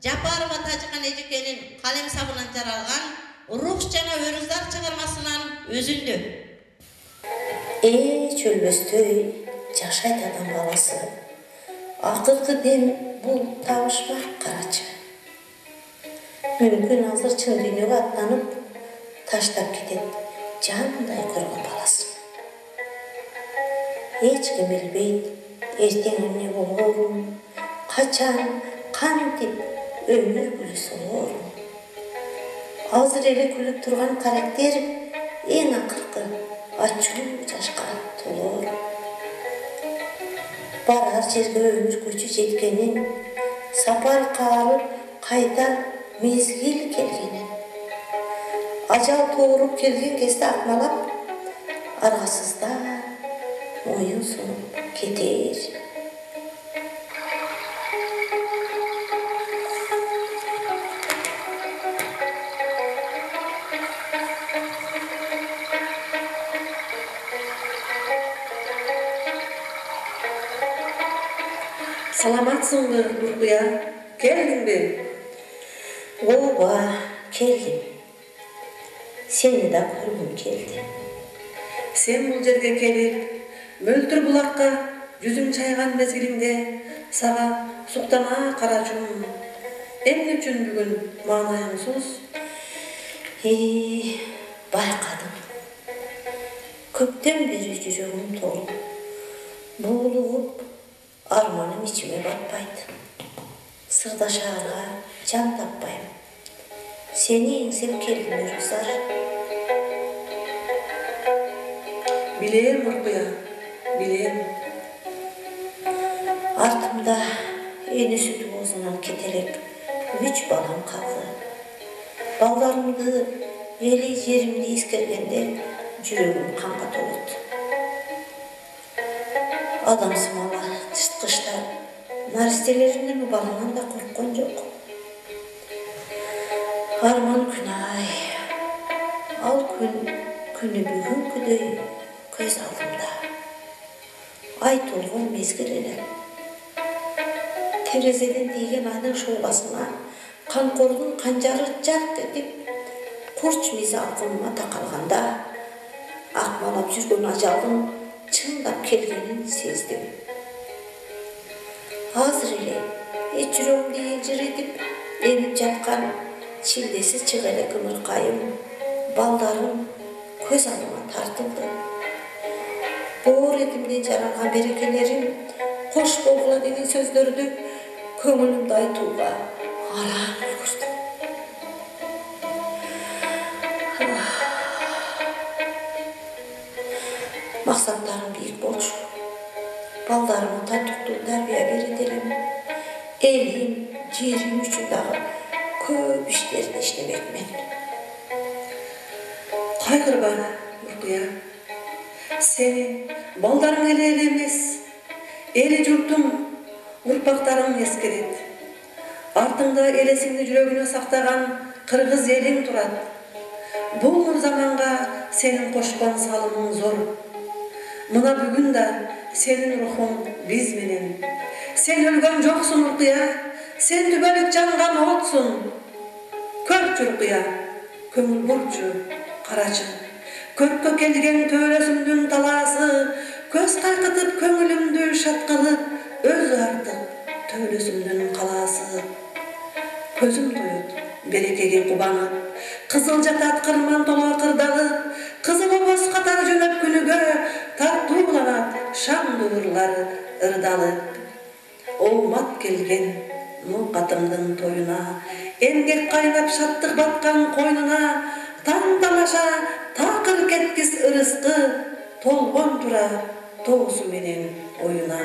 Japarova Tacıkan Ejike'nin kalem sabından jaralgan Ruh jana Örüzlar çıkarmasından özündü. Çölböstöy жашайт адам баласы. Акыркы дем бул табышмак карачы. Мүмкүн азыр чын дүйнөгө аттанып таштап кетет жандай көргөн баласы. Эч ким билбейт эртең эмне болорун, качан, кантип өмүр гүлү солорун. Азыр эле күлүп турган карактер эң акыркы ачуу жашка толор. Барар жерге өмүр көчү жеткенин, сапар каарып кайта мезгил келгенин. Ажал тууруп келген кезде акмалап, аргасызда моюн сунуп кетер. Саламатсыңбы, Нуркуя? Келдиңби? Ооба, келдим. Сени да көргүм келди. Сен бул жерге келип, мөлтүр булакка жүзүң чайган мезгилиңде сага суктана карачуум. Эмне үчүн бүгүн маанайыңсыз? Байкадым. Көптөн бери жүрөгүм толуп, буулугуп, арманым ичиме батпайт. Сырдашаарга жан таппайм. Сени эңсеп келдим, Өрүздар. Билем, Нуркуя, билем. Артымда эне сүтү оозунан кетелеп 3 балам калды. Балдарымды, эли жеримди эскергенде жүрөгүм канга толот. Адам сымала жырткычтар наристелеримдин балынан да корккон жок. Арман күнай, ал күнү бүгүнкүдөй көз алдымда. Ай толгон мезгил эле. Терезеден тийген айдын шооласына канкордун канжары жарк этип, курч мизи акымыма такалганда, акмалап жүргөн ажалдын чындап келгенин сездим. Азыр эле жүрөгүмдү элжиретип энип жаткан чилдеси чык эле кымыркайым, балдарым көз алдыма тартылды. Боор этимден жаралган берекелерим кош болгула деген сөздөрдү көңүлүмдү айтууга араан үлгүрдүм. Максаттарым бийик болчу. Балдарыма татыктуу тарбия берет элем. Элим, жерим үчүн дагы көп иштерди иштебекмин. Кайгырба, Нуркуя. Сени балдарың эле эмес, эли журтуң, урпактарың эскерет. Артыңда элесиңди жүрөгүнө сактаган кыргыз элиң турат. Бул нур заманга сенин кошкон салымың зор. Мына бүгүн да сенин рухуң биз менен. Сен өлгөн жоксуң, Нуркуя. Сен түбөлүк жанган отсуң. Көрчү, Нуркуя, көңүл бурчу, карачы. Көрккө келген төөлөсүмдүн талаасы, көз кайкытып көңүлүмдү шаткалып, өзү артык төөлөсүмдүн калаасы. Көзүм тоет берекеге кубанып, кызыл жатат кырман толо кырдалып, кызыл обоз катар жөнөп күнүгө, тартууланат шамдуу ырлар ырдалып. Оомат келген ноокатымдын тоюна, эмгек кайнап шаттык баткан койнуна, таң тамаша такыр кеткис ырыскы, толгон тура тоосу менен оюна.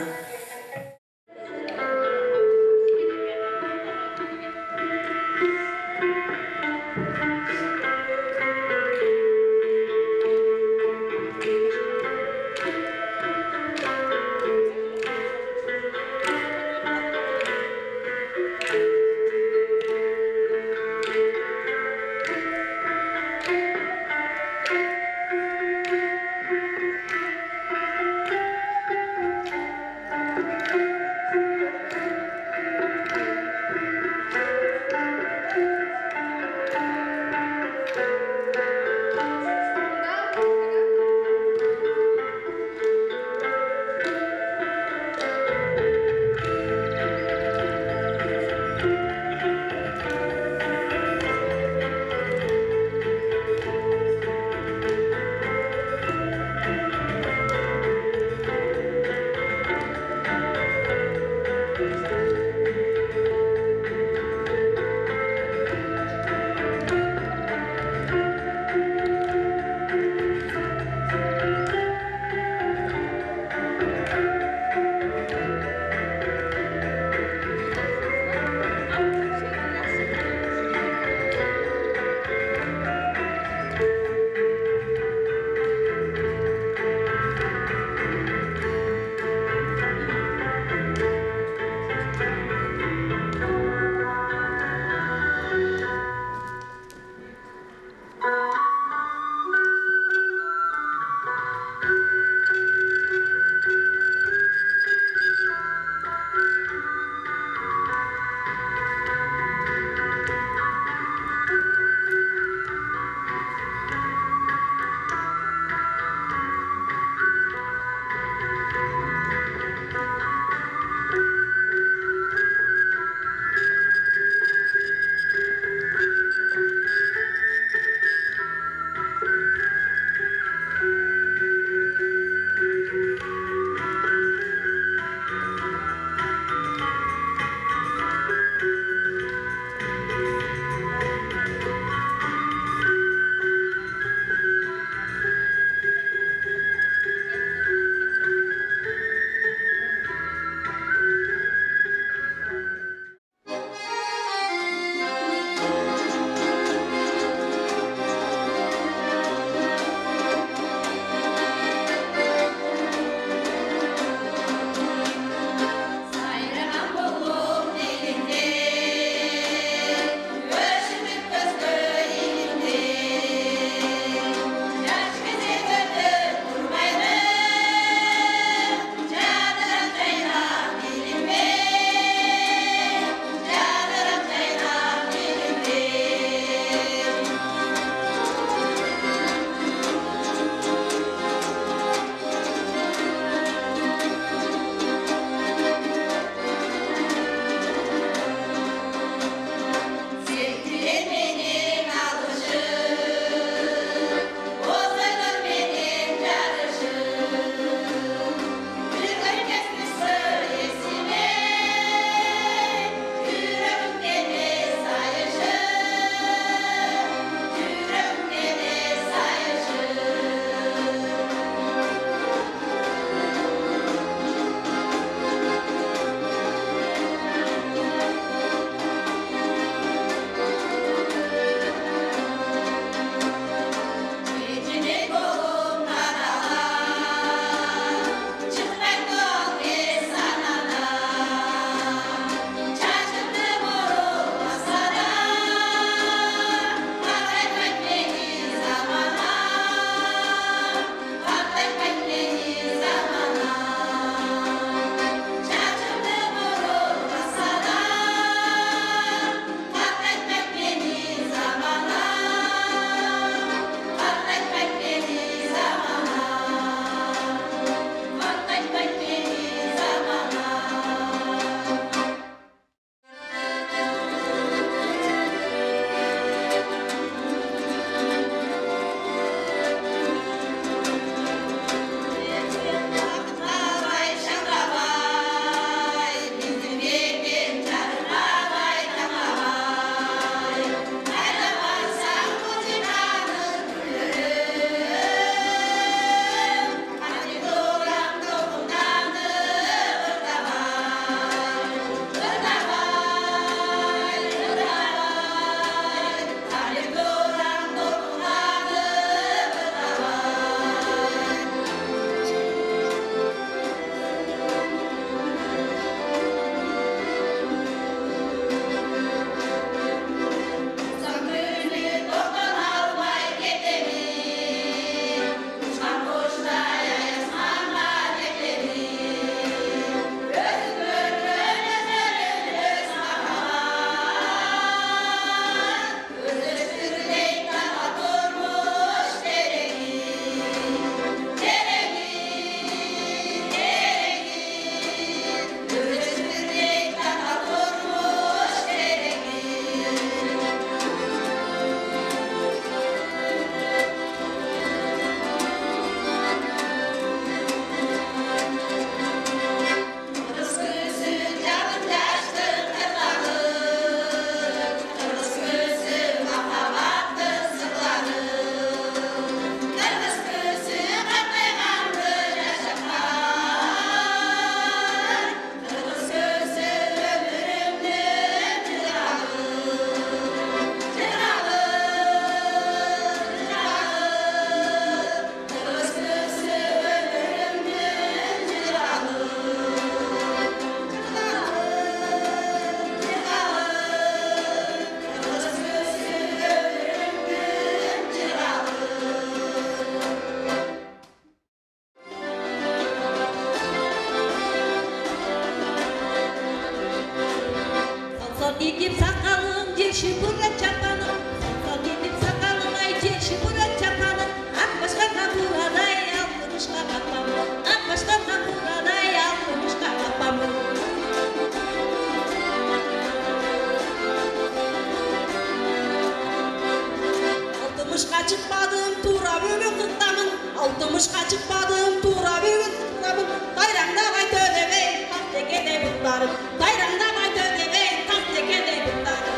60'qa çıkmadım, tura bugün kıtlamın. 60'qa çıkmadım, tura bugün kıtlamın. Dayranda qayt ödemey, tak tekede butlarım. Dayranda qayt ödemey, tak tekede butlarım.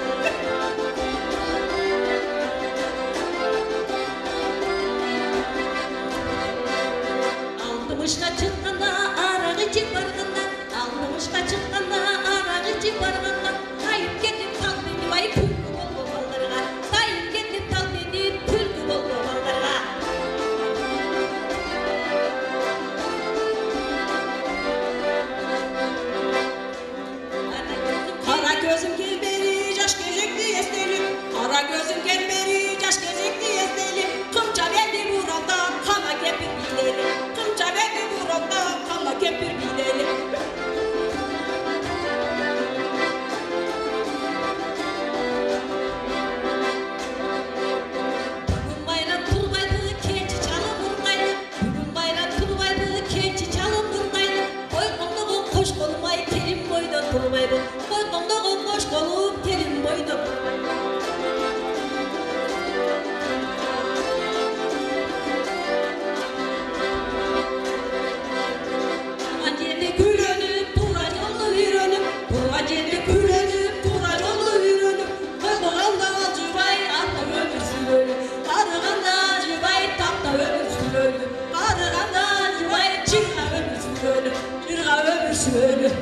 60'qa çıkkanda araq içip barganda, 60'qa çıkkanda araq içip barganda, kayıp ketip kalbini vay pülkü boldu ballarga, kayıp ketip kalbini pülkü boldu ballarga. Kara gözüm gel beri, yaş gözekli estelim, kara gözüm gel beri, yaş gözekli estelim, kımça verdi buralda, kana kepir bilelim, kımça verdi buralda, kana kepir bilelim. Bugün bayram turbaydı, keçi çalım vurmaydı, bugün bayram turbaydı, keçi çalım vurmaydı, koy konduğun koş kolumay, kelim boyda turmaydı, koy konduğun koş kolum, kelim boyda turmaydı. Acele gülenip, tura yollu yürünüp, acele gülenip, tura yollu yürünüp, kırganda acıbay, atla ömür sürülüp, karganda acıbay, tapta ömür sürülüp, karganda acıbay, çırga ömür sürülüp, çırga ömür sürülüp.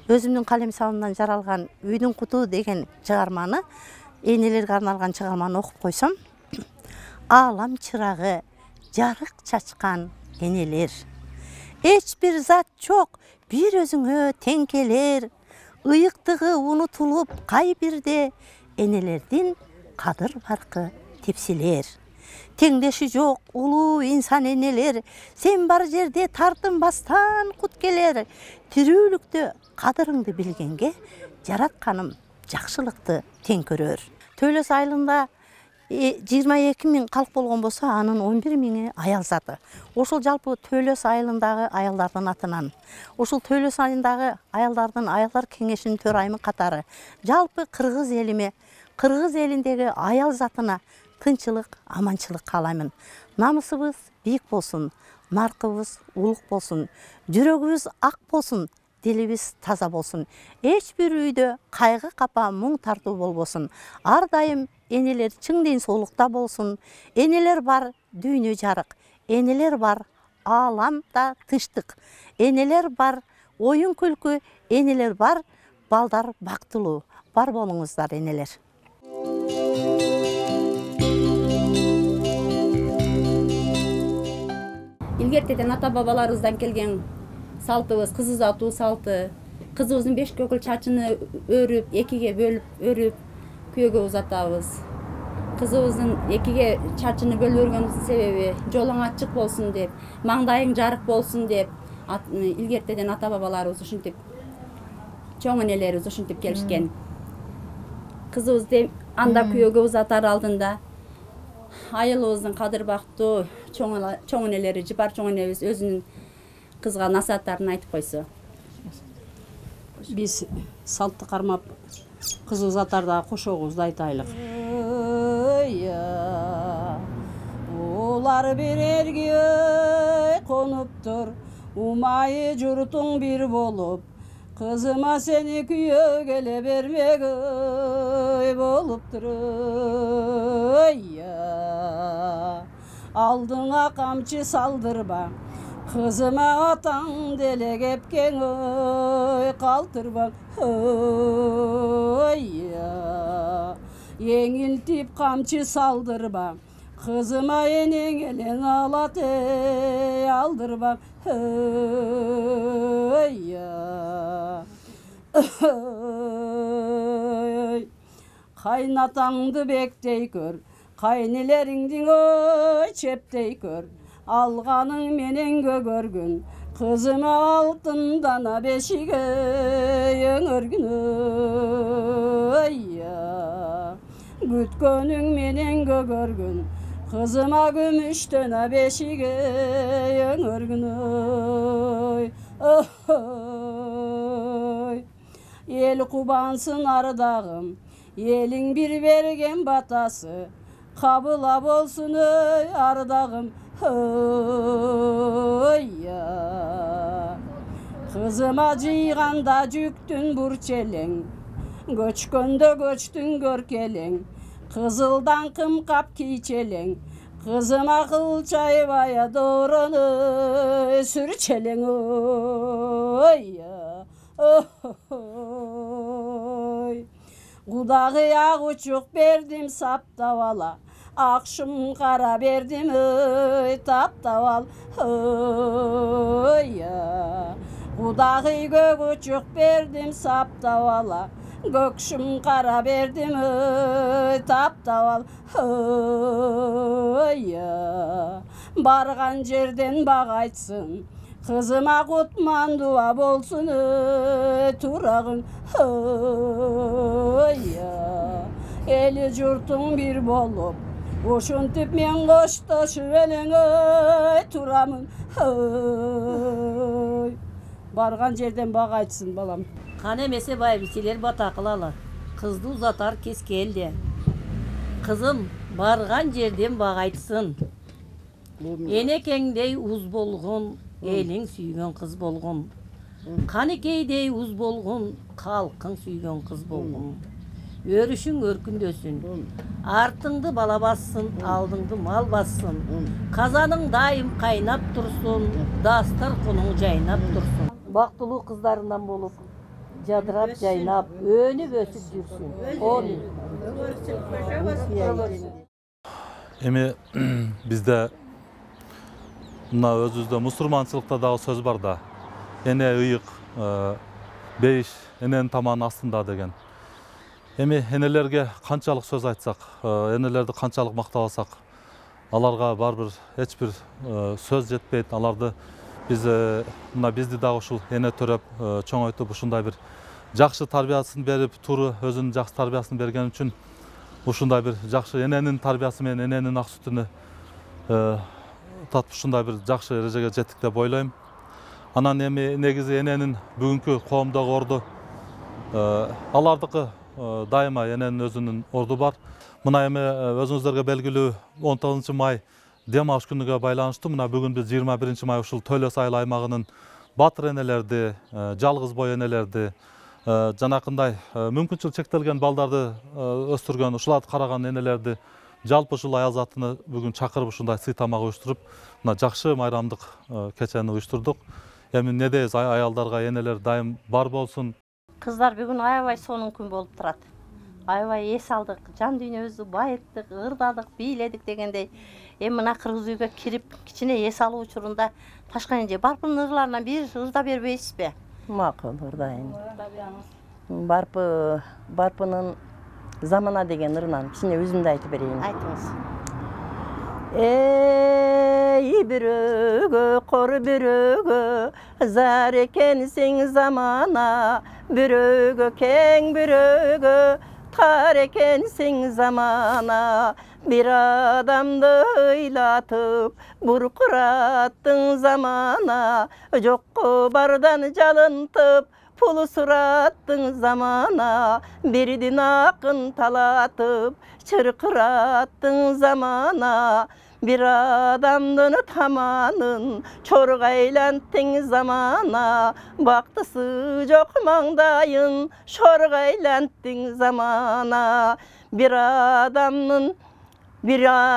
Өзімнің қалемсабымнан жаралған Үйдің құты деген шығарманы, енелерге арналған шығарманы оқып қойсам, алам чырағы, жарық чачқан енелер. Ешбір зат жоқ, бір өзіңе тең келер. Иықтығы ұнытылып қай бірде, енелердің қадыр барқы тепселер. Теңдеші жоқ ұлы инсан енелер, сен бар жерде тартынбастан құт келер. Тірүүлікті қадырыңды білгенге, жаратқаным жақшылықты тең көрер. Төлөс айылында 22.000 халық болған болса, анын 11.000 аял заты. Ошол жалпы Төлөс айылындағы аялдардың атынан. Ошол Төлөс айылындағы аялдардың аялдар кеңешінің төрайымы қатары. Жалпы Кыргыз еліме, Кыргыз еліндегі аял затына тынчылык, аманчылык каалаймын. Намысыбыз бийик болсун, наркыбыз улук болсун, жүрөгүбүз ак болсун, дилибиз таза болсун. Эч бир үйдө кайгы капа, муң тартуу болбосун. Ар дайым энелер чың ден соолукта болсун. Энелер бар дүйнө жарык, энелер бар ааламда тынчтык. Энелер бар оюн күлкү, энелер бар балдар бактылуу. Бар болуңуздар энелер. Илгертеден ата-бабаларыбыздан келген салтыбыз кыз узатуу салты. Кызыбыздын 5 көкүл чачыны өрүп, экиге бөлүп, өрүп, күйөөгө узатабыз. Кызыбыздын экиге чачыны бөлүп өргөнүбүздүн себеби жолуң ачык болсун деп, маңдайың жарык болсун деп, илгертеден ата-бабаларыбыз ушинтип, чоң энелерибиз ушинтип келишкен. Кызыбызды анда күйөөгө узатар алдында айылыбыздын кадыр бактуу чоң энелери, жыпар чоң энебиз өзүнүн кызга насааттарын айтып койсо. Биз салтты кармап кыз узатарда кошоогубузду айтайлык. Улар бир элге конуптур, умайы журтуң бир болуп, кызыма сени күйөө келе бермек болуптур. Алдыңа камчы салдырба, кызыма атаң деле кепкең калтырба. Еңилтип камчы салдырба, кызыма энең элең алат алдырба. Кайнатаңды бектей көр, кайнелериңдин ой чептей көр. Алганың менен көгөргүн, кызыма алтын дана бешиге өңөргүн. Күткөнүң менен көгөргүн, кызыма күмүштөн бешиге өңөргүн. Эл кубансын ардагым, Elin bir bergen batası kabula bolsun ey ardağım oy ya. Kızıma cıyganda cüktün burçelen, göçkönde göçtün görkelen, kızıldan kımkap kiçelen, kızıma kılçayvaya doğranı sürçelen oy ya. Oy. Kudağıya uçuk verdim saptavala, akşam kara verdim ey taptaval oy ya. Kudağı gök uçuk verdim saptavala, gökşüm kara verdim ey taptaval oy ya. Bargan yerden bağaytsın, kızıma kutman dua bolsun ey turağın oy ya. Eli jurtun bir bolup uşuntip men koştaşıvelen ey turamın oy. Bargan yerden bağaytsın balam. Kan emese baybisiler batakılalar. Kızdı uzatar keski elde. Kızım bargan yerden bağaytsın. Enekengdey uz bolgun, elin sүйген kız bolgun. Kanikeydey uz bolgun, halkın sүйген kız bolgun. Örüşün örkündösün, artыңды bala bassın, aldыңды mal bassın. Kazanın daim kaynap dursun, dastar konun jaynap dursun. Baktılуу kızlarından bolup, jadırap jaynap, önüp ösüp жүрсүn. Эми бизде мына өзүбүздө мусулманчылыкта дагы сөз бар да. Эне ыйык, бейиш эненин таманын астында деген. Эми энелерге канчалык сөз айтсак, энелерди канчалык мактабасак, аларга барбир эч бир сөз жетпейт. Аларды биз мына бизди дагы ушул эне төрөп, чоңойтуп ушундай бир жакшы тарбиясын берип, туура өзүнүн жакшы тарбиясын берген үчүн ушундай бир жакшы эненин тарбиясы менен эненин ак сүтүнө татып ушундай бир жакшы эрежеге жеттик деп ойлойм. Анан эми негизи эненин бүгүнкү коомдогу орду алардыкы дайыма эненин өзүнүн орду бар. Мына эми өзүңүздөргө белгилүү 19 май дем алыш күнүгө байланыштуу. Мына бүгүн биз 21 май ушул Төлөс айыл аймагынын батыр энелерди, жалгыз бой энелерди, жанакындай мүмкүнчүлүк чектелген балдарды өстүргөн, ушуларды караган энелерди жалпы ушул аял затыны бүгүн чакырып ушундай сый тамак уюштуруп, мына жакшы майрамдык кечени уюштурдук. Эми эмне дейбиз, аялдарга энелер дайым бар болсун. Кыздар бүгүн аябай сонун күн болуп турат. Аябай эс алдык, жан дүйнөбүздү байыттык, ырдадык, бийледик дегендей. Эми мына кыргыз үйгө кирип, кичине эс алуу учурунда Ташкан эже барпынын ырларынан бир ырда бербейсизби? Макул ырдайын. Барпынын замана деген ырынан кичине өзүмдү айтып берейин. Айтыңыз. Ey bürögö, kor bürögö, zar ekensin zamana, bürögö, keng bürögö, tar ekensin zamana. Bir adamdı ıylatıp, burkurattın zamana, jokko bardan jalıntıp, pulu surattın zamana, birdin akın talatıp, çırkırattın zamana. Bir adamdın tamanın, çorgaylantın zamana, baktısı jok mangdayın, şorgaylantın zamana. Bir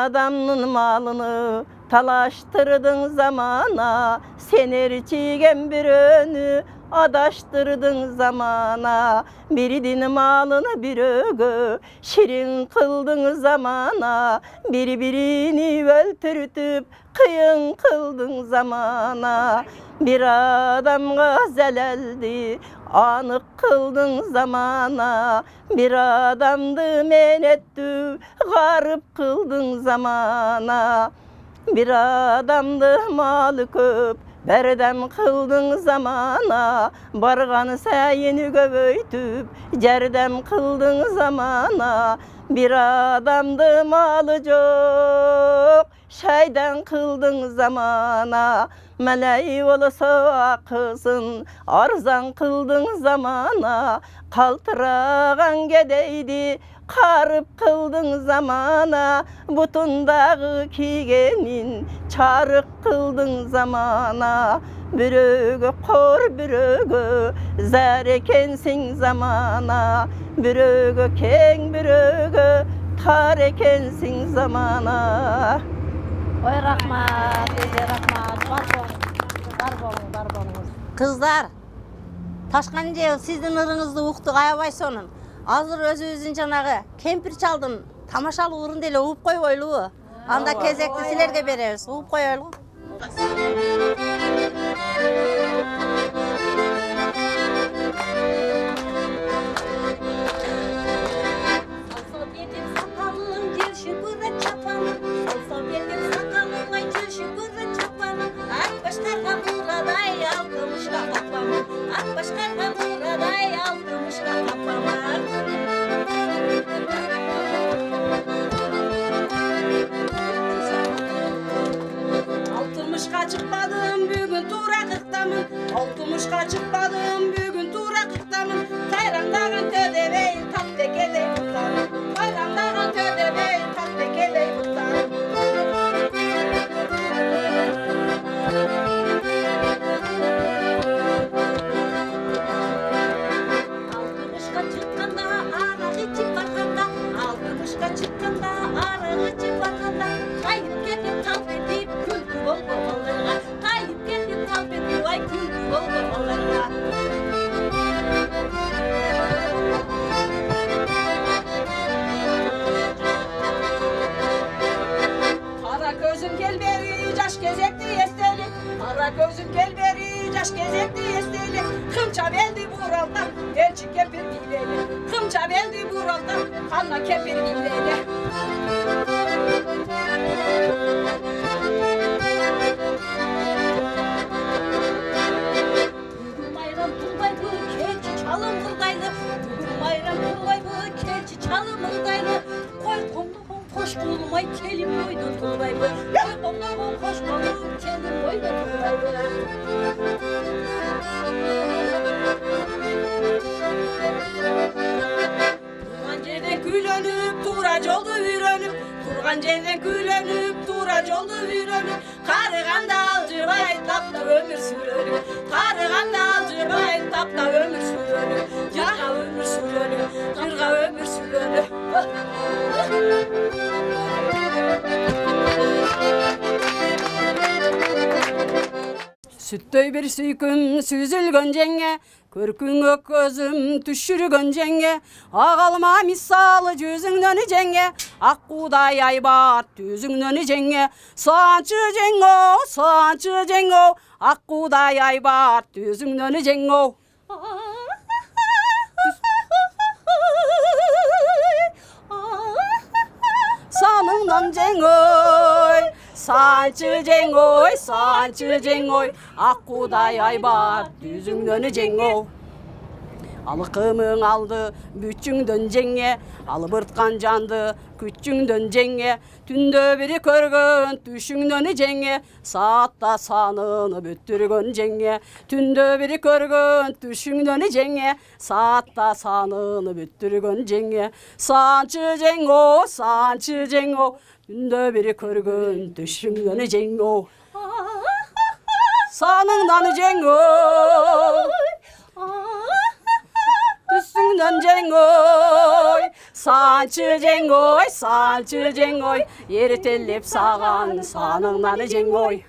adamın malını talaştırdın zamana, sen erçigen bir önü adaştırdın zamana. Birdin malını bir ögö şirin kıldın zamana, birbirini öldürtüp kıyın kıldın zamana. Bir adamga zeleldi anık kıldın zamana, bir adamdı menettü garip kıldın zamana. Bir adamdı malı köp berdem kıldın zamana, barganı sayını göbeytüp cerdem kıldın zamana. Bir adamdı malı çok şaydan kıldın zamana, meleği olsa kızın arzan kıldın zamana. Kaltıragan gedeydi Karıp kıldın zamana, butundağı kiygenin, çarık kıldın zamana. Bürögü kor bürögü, zar ekensin zamana. Bürögü keng bürögü, tar ekensin zamana. Oy rahmat, rahmat. Var bolun. Kızlar, Taşkancı sizin ırыңızды uqtuk aябай сонун. Азыр өзүбүздүн жанагы кемпир чалдын тамашалуу урун деле угуп койбойлубу? Анда кезекти силерге беребиз. Угуп коелу. Çıkmadım bugün tura kırktamın. Altmışka çıkmadım bugün tura kırktamın. Tayrandagan tödebeyin tap tekeley tutarım. Tayrandagan tödebeyin tap tekeley tutarım. Altmışka çıkkanda arak içip bakanda. Altmışka çıkkanda arak içip bakanda. Kayıp gelip tap edip güldü bol bol. Kara gözüm gel beri yaş gezekti esteli. Kara gözüm gel beri yaş gezekti esteli. Kımça beldi buraldan elçi kempir gileli. Kımça beldi buraldan kanla kempir gileli. Hoş bulmay kelim boydu tuğlaydı. Onların hoş bulup kelim boydu tuğlaydı. Turgan yerden különüp turac oldu yürönüp. Turgan yerden különüp turac oldu yürönüp. Karıganda alcıbay tapta ömür sürönüp. Karıganda alcıbay tapta ömür sürönüp. Yırga ömür sürönüp. Yırga ömür sürönüp. Süttөй bir süyküm süzülgön jenge, körküngө közüm түшүргөн жеңге, агалма мисалы жүзүңдөн жеңге, ак куудай айбат түзүңдөн жеңге, санчы жеңго, ак куудай айбат түзүңдөн жеңго. Sanından cengoy, sançı cengoy, akkuday aybat, düzüngdön cengo. Alıkımın aldı, bütçüngdön jenge, alıbırtkan jandı, küçüngdön jenge. Tündö biri körgön, düşüngdön jenge, saatta sanını büttürgön jenge. Tündö biri körgön, düşüngdön jenge, saatta sanını büttürgön jenge. Sançı cengo, tündö biri körgön, düşüngdön jengo. Sanından jengo. Üstünden cengoy, sançı cengoy, yeri tellep sağan sanından cengoy.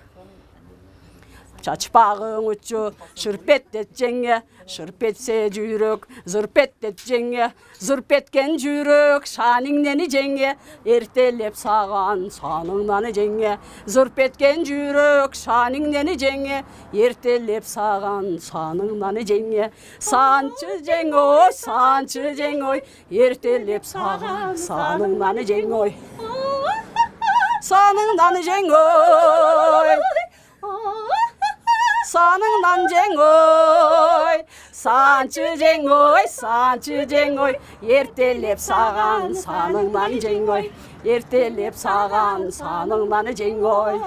Çaçpağın uçu, şırpet et jenge, şırpetse jürök, zırpet et jenge, zırpetken jürök, şaningdeni jenge, ertelep sağan sanыңdan jenge, zırpetken jürök, şaningdeni jenge, ertelep sağan sanыңdan jenge, sançı cengoy, ertelep sağan sanыңdan jengoy, sanыңdan jengoy. Sanından cengoy, sançı cengoy, ertelep sağan sanından cengoy, ertelep sağan sanından cengoy.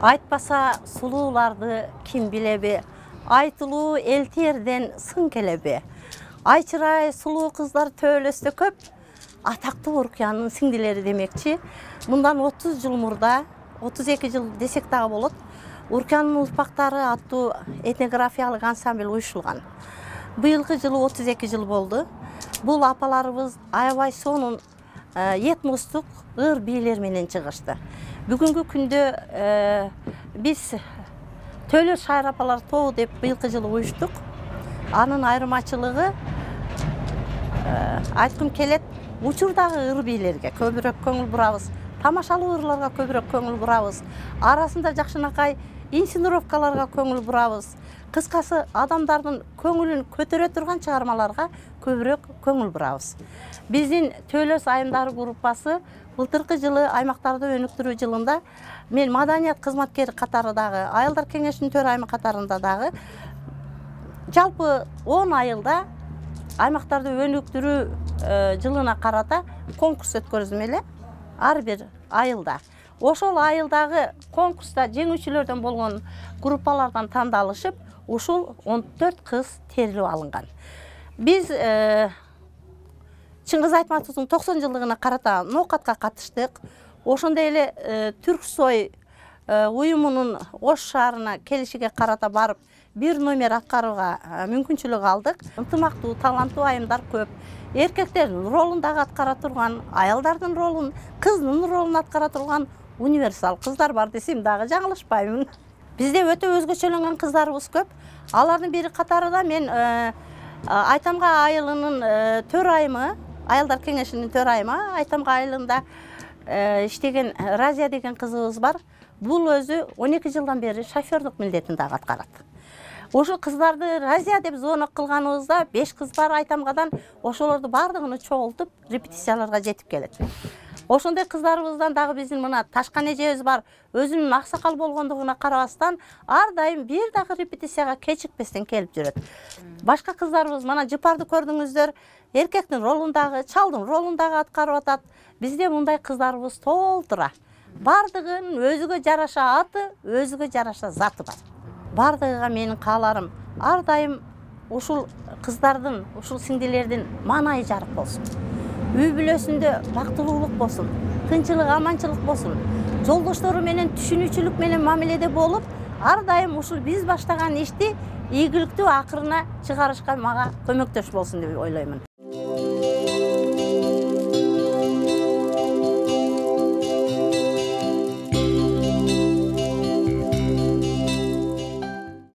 Айтпаса сулууларды ким билеби, айтылуу элтерден сын келеби. Айчырай сулуу кыздар төбөлөстө көп. Атактуу Уркуянын сиңдилери демекчи. Мындан 30 жыл мурда, 32 жыл десек дагы болот. Уркуянын урпактары аттуу этнографиялык ансамбль уюшулган. Быйылкы жылы 32 жыл болду. Бул апаларыбыз аябай сонун этностук ыр бийлер менен чыгышты. Бүгүнкү күндө биз Төлөс шайыр апалар тобу деп быйылкы жылы уюштук. Анын айырмачылыгы айткым келет, учурдагы ыр бийлерге көбүрөөк көңүл бурабыз, тамашалуу ырларга көбүрөөк көңүл бурабыз, арасында жакшынакай инсценировкаларга көңүл бурабыз. Кыскасы адамдардын көңүлүн көтөрө турган чыгармаларга көбүрөөк көңүл бурабыз. Биздин Төлөс айымдары группасы былтыркы жылы аймактарды өнүктүрүү жылында мен маданият кызматкери катарындагы, айылдар кеңешинин төрайымы катарында дагы жалпы 10 айылда аймактарды өнүктүрүү жылына карата конкурс өткөрдүм эле. Ар бир айылда. Ошол айылдагы конкурста жеңүүчүлөрдөн болгон группалардан тандалышып, ушул 14 кыз терилип алынган. Биз Чыңгыз Айтматовдун 90 жылдыгына карата ноокатка катыштык. Ошондой эле Түрксой уюмунун Ош шаарына келишиге карата барып, бир номер аткарууга мүмкүнчүлүк алдык. Ынтымактуу, таланттуу айымдар көп. Эркектердин ролун дагы аткара турган, аялдардын ролун, кыздын ролун аткара турган универсал кыздар бар десем дагы жаңылышпаймын. Бизде өтө өзгөчөлөнгөн кыздарыбыз көп. Алардын бири катарында мен Айтамга айылынын төрайымы, айылдар кеңешинин төрайымы, Айтамга айылында иштеген Разия деген кызыбыз бар. Бул өзү 12 жылдан бери шофёрлук милдетин дагы аткарат. Ошо кыздарды Разия деп звонок кылганыбызда 5 кыз бар Айтамгадан, ошолорду бардыгын чогултуп репетицияларга жетип келет. Ошондой кыздарыбыздан дагы биздин мына Ташкан эжебиз бар, өзүнүн аксакал болгондугуна карабастан ар дайым бир дагы репетицияга кечикпестен келип жүрөт. Башка кыздарыбыз мына Жыпарды көрдүңүздөр, эркектин ролундагы, чалдын ролундагы аткарып атат. Бизде мындай кыздарыбыз толтура. Бардыгын өзүгө жараша аты, өзүгө жараша заты бар. Бардыгыга менин кааларым ар дайым ушул кыздардын, ушул сиңдилердин маанайы жарык болсун. Үй бүлөсүндө бактылуулук болсун, тынчылык, аманчылык болсун. Жолдоштору менен түшүнүүчүлүк менен мамиледе болуп, ар дайым ушул биз баштаган ишти ийгиликтүү акырына чыгарышка мага көмөктөш болсун деп ойлоймун.